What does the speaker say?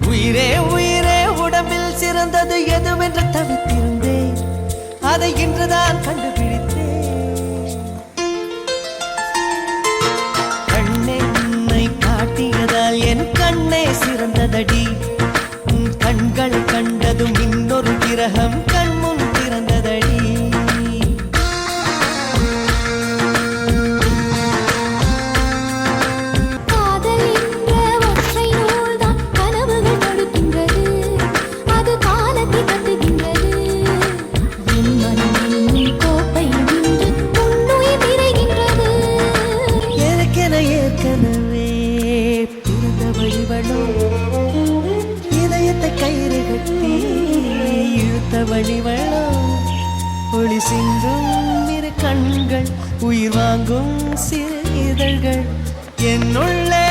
உயிரே உயிரே உடம்பில் சிறந்தது எதுவென்று தவித்திருந்தேன், அதை இன்றுதான் கண்டுபிடித்தேன். கண்ணென்னை காட்டியதால் என் கண்ணே சிறந்ததடி, கண்கள் கண்டதும் இன்னொரு கிரகம் கண்முன் திறந்ததடி. ஏற்கனவே பிறந்த வழிவளோ இதயத்தை கயிறு கட்டி இழுத்த வழிவளோ, ஒளி சிந்தும் இரு கண்கள், உயிர் வாங்கும் சிறு இதழ்கள், என்னுள்ளே